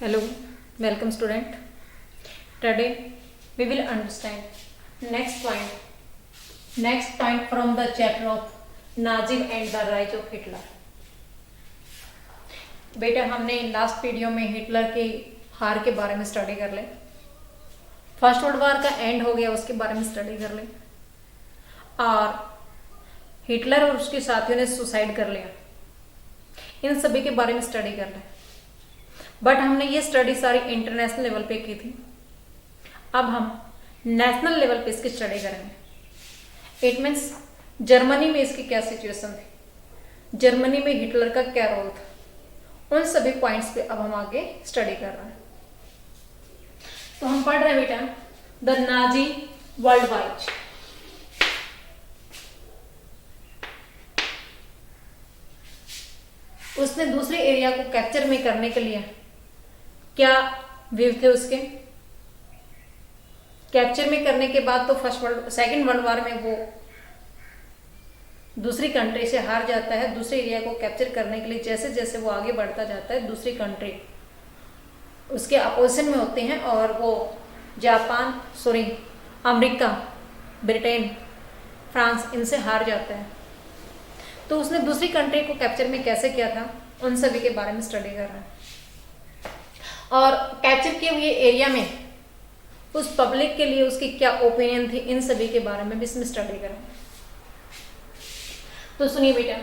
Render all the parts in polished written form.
Hello, welcome student. Today we will understand next point from the chapter of Nazim and the rise of Hitler. बेटा हमने last video में Hitler की हार के बारे में स्टडी कर ले, फर्स्ट वर्ल्ड वॉर का एंड हो गया उसके बारे में स्टडी कर ले, और हिटलर और उसके साथियों ने सुसाइड कर लिया, इन सभी के बारे में स्टडी कर ले। बट हमने ये स्टडी सारी इंटरनेशनल लेवल पे की थी, अब हम नेशनल लेवल पे इसकी स्टडी करेंगे। इट मीन्स जर्मनी में इसकी क्या सिचुएशन थी, जर्मनी में हिटलर का क्या रोल था, उन सभी पॉइंट्स पे अब हम आगे स्टडी कर रहे हैं। तो हम पढ़ रहे हैं बेटा द नाजी वर्ल्ड वाइड। उसने दूसरे एरिया को कैप्चर में करने के लिए क्या व्यू थे उसके, कैप्चर में करने के बाद तो सेकेंड वर्ल्ड वॉर में वो दूसरी कंट्री से हार जाता है। दूसरे एरिया को कैप्चर करने के लिए जैसे जैसे वो आगे बढ़ता जाता है, दूसरी कंट्री उसके अपोजिशन में होते हैं और वो जापान अमेरिका, ब्रिटेन, फ्रांस, इनसे हार जाता है। तो उसने दूसरी कंट्री को कैप्चर में कैसे किया था, उन सभी के बारे में स्टडी कर रहा है। और कैप्चर किए हुए एरिया में उस पब्लिक के लिए उसकी क्या ओपिनियन थी, इन सभी के बारे में भी इसमें स्टडी करें। तो सुनिए बेटा,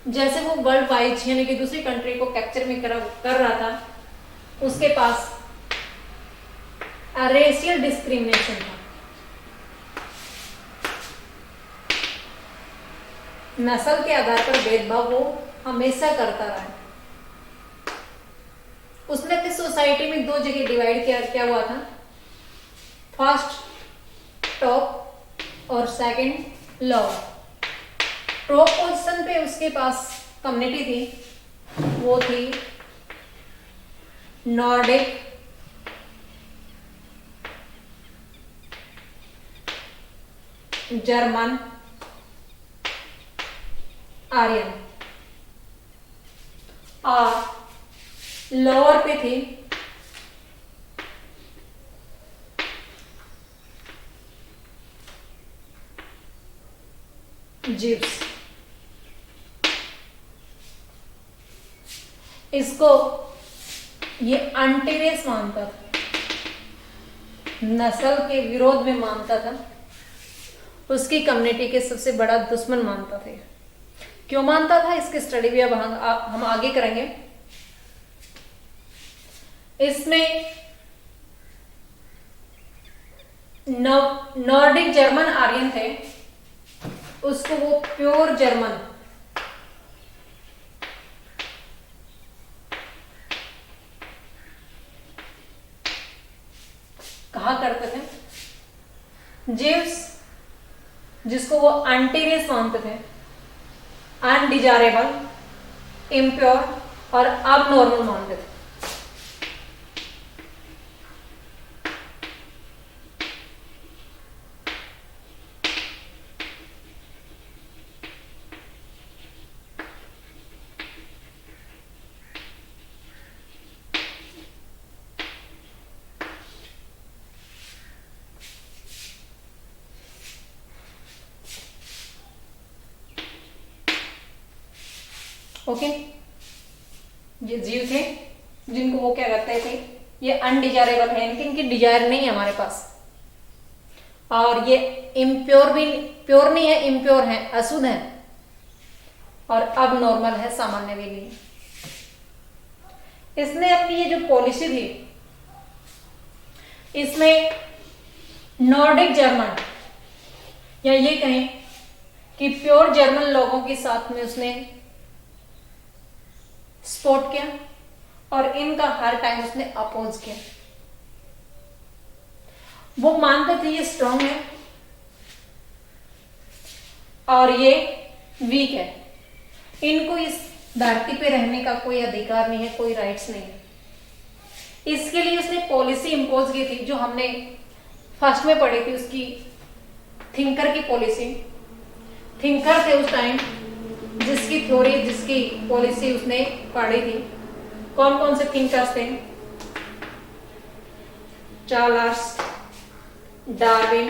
जैसे वो वर्ल्ड वाइड यानी कि दूसरी कंट्री को कैप्चर में कर रहा था, उसके पास रेशियल डिस्क्रिमिनेशन था, नस्ल के आधार पर भेदभाव वो हमेशा करता रहा है। उसने अपनी सोसाइटी में दो जगह डिवाइड क्या हुआ था, फर्स्ट टॉप और सेकंड लोअर। टॉप पोजीशन पे उसके पास कम्युनिटी थी, वो थी नॉर्डिक, जर्मन, आर्यन, और लोअर पे थी जीव्स। इसको ये एंटीरेस मानता था, नस्ल के विरोध में मानता था, उसकी कम्युनिटी के सबसे बड़ा दुश्मन मानता था। क्यों मानता था, इसकी स्टडी भी अब हम आगे करेंगे। इसमें नॉर्डिक जर्मन आर्यन थे, उसको वो प्योर जर्मन कहा करते थे। जीव्स, जिसको वो एंटीरेस मानते थे, अनडिजायरेबल, इम्प्योर और अबनॉर्मल मानते थे। ओके, ये जीव थे जिनको वो क्या करते थे, ये अनडिजायरेबल है, इनकी डिजायर नहीं है हमारे पास, और ये इम्प्योर भी प्योर नहीं है, इम्प्योर है, अशुद्ध है, और अब नॉर्मल है, सामान्य भी नहीं। इसने अपनी ये जो पॉलिसी थी, इसमें नॉर्डिक जर्मन या ये कहें कि प्योर जर्मन लोगों के साथ में उसने सपोर्ट किया और इनका हर टाइम उसने अपोज किया। वो मानते थे ये स्ट्रांग है और ये वीक है, इनको इस धरती पे रहने का कोई अधिकार नहीं है, कोई राइट्स नहीं है। इसके लिए उसने पॉलिसी इंपोज की थी, जो हमने फर्स्ट में पढ़ी थी, उसकी थिंकर की पॉलिसी। थिंकर थे उस टाइम जिसकी थ्योरी, जिसकी पॉलिसी उसने पढ़ी थी। कौन कौन से थिंकर्स थे? Charles Darwin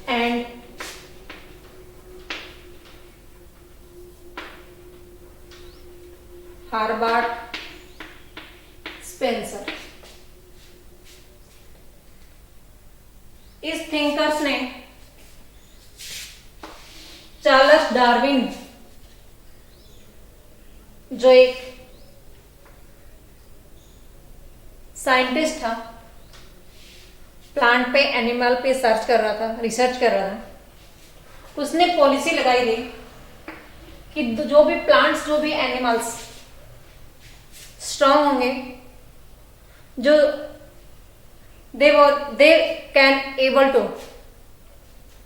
and हार्बर्ट Spencer. इस थिंकर्स ने चार्ल्स डार्विन जो एक साइंटिस्ट था, प्लांट पे एनिमल पे सर्च कर रहा था, रिसर्च कर रहा था, उसने पॉलिसी लगाई थी कि जो भी प्लांट्स, जो भी एनिमल्स स्ट्रांग होंगे, जो they can able to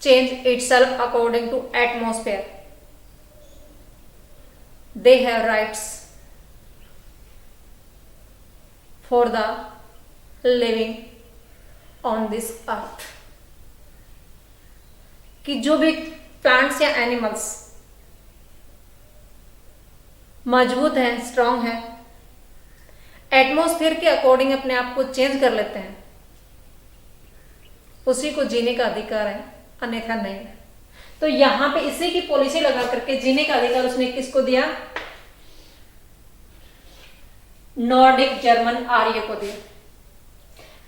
change itself according to atmosphere, they have rights for the living on this earth। कि जो भी प्लांट्स या एनिमल्स मजबूत हैं, स्ट्रांग हैं, एटमॉस्फेयर के अकॉर्डिंग अपने आप को चेंज कर लेते हैं, उसी को जीने का अधिकार है, अन्यथा नहीं है। तो यहां पे इसी की पॉलिसी लगा करके जीने का अधिकार उसने किसको दिया? नॉर्डिक जर्मन आर्य को दिया।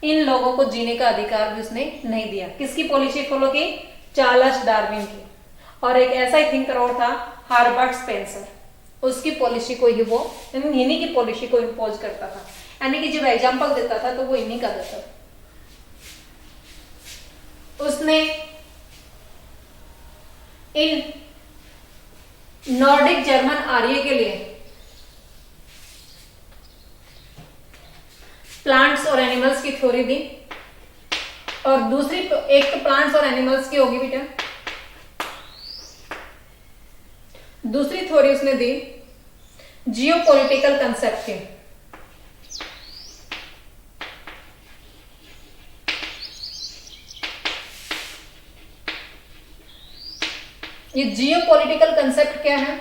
इन लोगों को जीने का अधिकार भी उसने नहीं दिया। किसकी पॉलिसी फॉलो की? चार्ल्स डार्विन की। और एक ऐसा ही थिंकर और था, हार्बर्ट स्पेंसर, उसकी पॉलिसी को ही वो इन्हीं की पॉलिसी को इम्पोज करता था, यानी कि जब एग्जाम्पल देता था तो वो इन्हीं का देता था। उसने इन नॉर्डिक जर्मन आर्य के लिए प्लांट्स और एनिमल्स की थ्योरी दी, और दूसरी एक तो प्लांट्स और एनिमल्स की होगी बेटा, दूसरी थ्योरी उसने दी जियोपॉलिटिकल कंसेप्ट की। ये जियोपॉलिटिकल कंसेप्ट क्या है?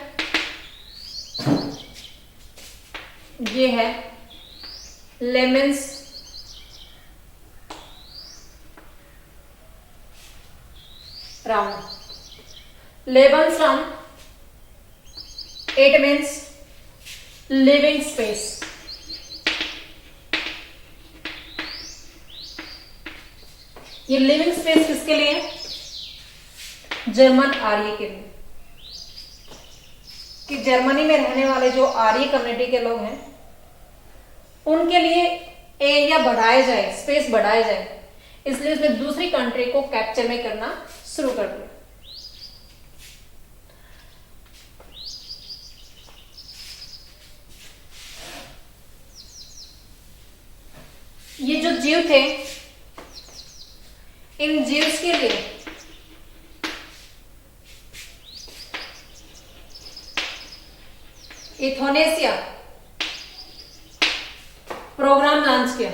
ये है Lebensraum. Lebensraum, it means living space. ये लिविंग स्पेस किसके लिए? जर्मन आर्य के लिए। कि जर्मनी में रहने वाले जो आर्य कम्युनिटी के लोग हैं उनके लिए एरिया बढ़ाया जाए, स्पेस बढ़ाया जाए, इसलिए उसने दूसरी कंट्री को कैप्चर में करना शुरू कर दिया। ये जो जीव थे, इन जीव्स के लिए इथोनेसिया प्रोग्राम लॉन्च किया।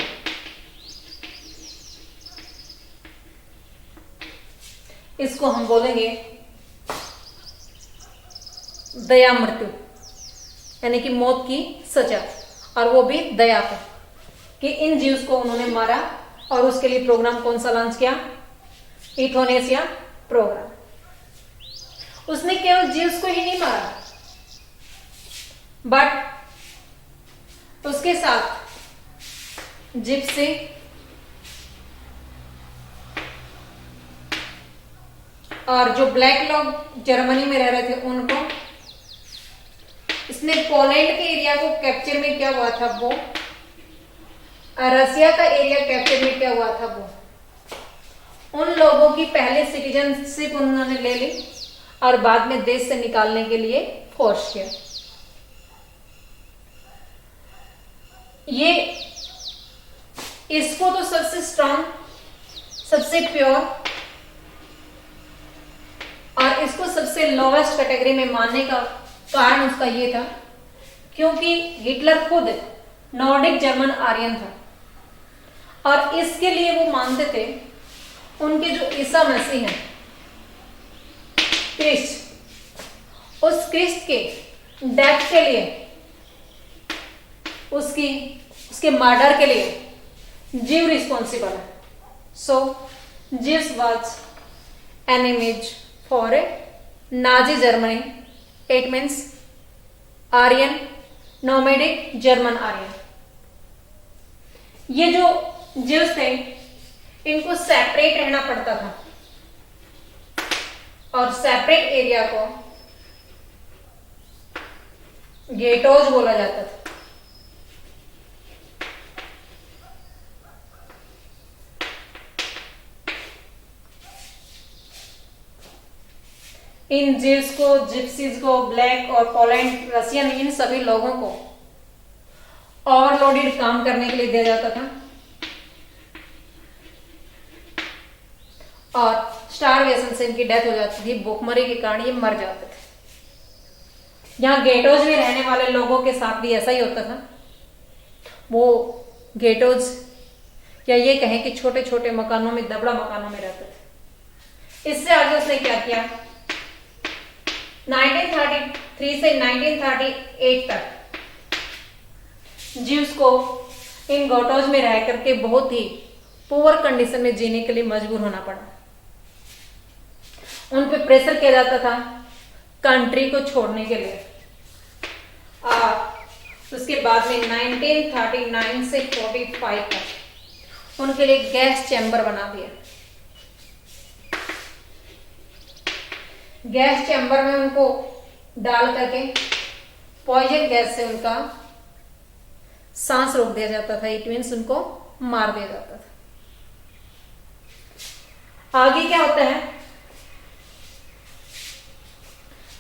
इसको हम बोलेंगे दया मृत्यु, यानी कि मौत की सजा, और वो भी दया पर, कि इन जीव्स को उन्होंने मारा। और उसके लिए प्रोग्राम कौन सा लॉन्च किया? इथोनेसिया प्रोग्राम। उसने केवल जीव्स को ही नहीं मारा, बट उसके साथ जिप्सी, और जो ब्लैक लोग जर्मनी में रह रहे थे उनको, इसने पोलैंड के एरिया को कैप्चर में क्या हुआ था वो, रसिया का एरिया कैप्चर में क्या हुआ था वो, उन लोगों की पहले सिटीजनशिप उन्होंने ले ली और बाद में देश से निकालने के लिए फोर्स किया। ये इसको तो सबसे स्ट्रांग, सबसे प्योर और इसको सबसे लोवेस्ट कैटेगरी में मानने का कारण उसका ये था क्योंकि हिटलर खुद नॉर्डिक जर्मन आर्यन था, और इसके लिए वो मानते थे उनके जो ईसा मसीह हैं क्रिस्ट, उस क्रिस्ट के डेथ के लिए, उसके मर्डर के लिए जीव रिस्पॉन्सिबल है. So Jews was an image for a Nazi Germany. It means Aryan, nomadic German Aryan. ये जो जीव्स थे इनको सेपरेट रहना पड़ता था और सेपरेट एरिया को गेटोज बोला जाता था. इन जीव्स को, जिप्सीज को, ब्लैक और पोलैंड, रशियन, इन सभी लोगों को ओवरलोडेड काम करने के लिए दिया जाता था और स्टारवेशन से इनकी डेथ हो जाती थी. भूखमरी के कारण ये मर जाते थे. यहाँ गेटोज में रहने वाले लोगों के साथ भी ऐसा ही होता था. वो गेटोज या ये कहें कि छोटे छोटे मकानों में, दबड़ा मकानों में रहते थे. इससे आगे उसने क्या किया, 1933 से 1938 तक जीव्स को इन गेटोज में रह करके बहुत ही पुअर कंडीशन में जीने के लिए मजबूर होना पड़ा. उन पे प्रेशर किया जाता था कंट्री को छोड़ने के लिए. उसके बाद में 1939 से 45 तक उनके लिए गैस चैम्बर बना दिया. गैस चैम्बर में उनको डाल करके पॉइजन गैस से उनका सांस रोक दिया जाता था. इट मीन्स उनको मार दिया जाता था. आगे क्या होता है,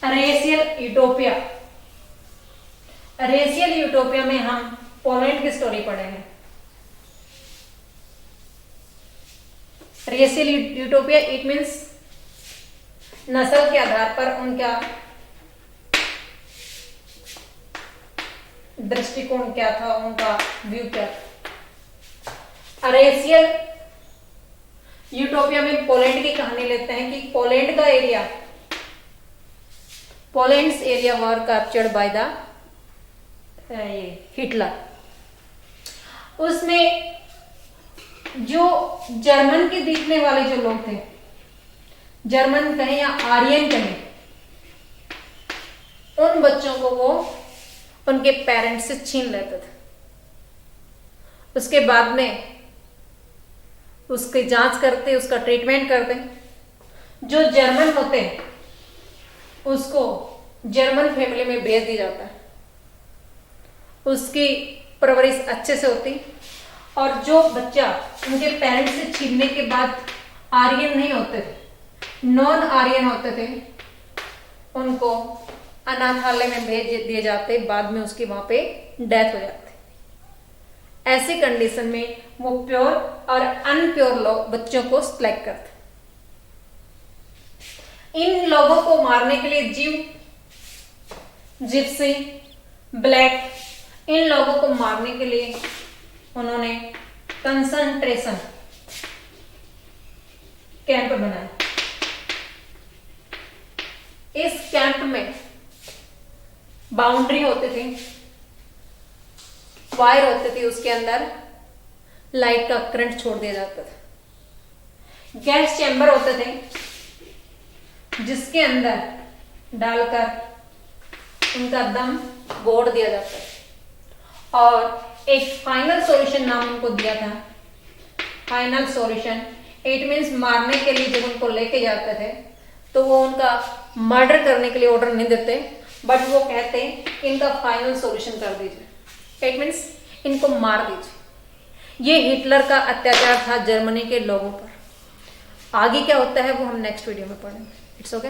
रेशियल यूटोपिया. रेशियल यूटोपिया में हम पोलैंड की स्टोरी पढ़ेंगे. रेशियल यूटोपिया इट मीन्स नस्ल के आधार पर उनका दृष्टिकोण क्या था, उनका व्यू क्या था. रेशियल यूटोपिया में पोलैंड की कहानी लेते हैं कि पोलैंड का area, Poland's area were captured by the Hitler. उसमें जो जर्मन के दिखने वाले जो लोग थे, जर्मन कहें या आर्यन कहें, उन बच्चों को वो उनके पेरेंट्स से छीन लेते थे. उसके बाद में उसकी जांच करते, उसका ट्रीटमेंट करते. जो जर्मन होते हैं उसको जर्मन फैमिली में भेज दिया जाता है. उसकी परवरिश अच्छे से होती. और जो बच्चा उनके पेरेंट्स से छीनने के बाद आर्यन नहीं होते थे, नॉन आर्यन होते थे, उनको अनाथालय में भेज दिए जाते. बाद में उसकी वहां पे डेथ हो जाती. ऐसी कंडीशन में वो प्योर और अनप्योर लोग बच्चों को सिलेक्ट करते. इन लोगों को मारने के लिए जीव, जिप्सी, ब्लैक, इन लोगों को मारने के लिए उन्होंने कंसंट्रेशन कैंप बनाए. इस कैंप में बाउंड्री होती थी, वायर होती थी, उसके अंदर लाइट का करंट छोड़ दिया जाता था. गैस चैम्बर होते थे जिसके अंदर डालकर उनका दम बोड़ दिया जाता था. और एक फाइनल सॉल्यूशन नाम उनको दिया था. फाइनल सॉल्यूशन इट मीन्स मारने के लिए जब उनको लेके जाते थे तो वो उनका मर्डर करने के लिए ऑर्डर नहीं देते, बट वो कहते इनका फाइनल सॉल्यूशन कर दीजिए. इट मीन्स इनको मार दीजिए. ये हिटलर का अत्याचार था जर्मनी के लोगों पर. आगे क्या होता है वो हम नेक्स्ट वीडियो में पढ़ेंगे. It's okay.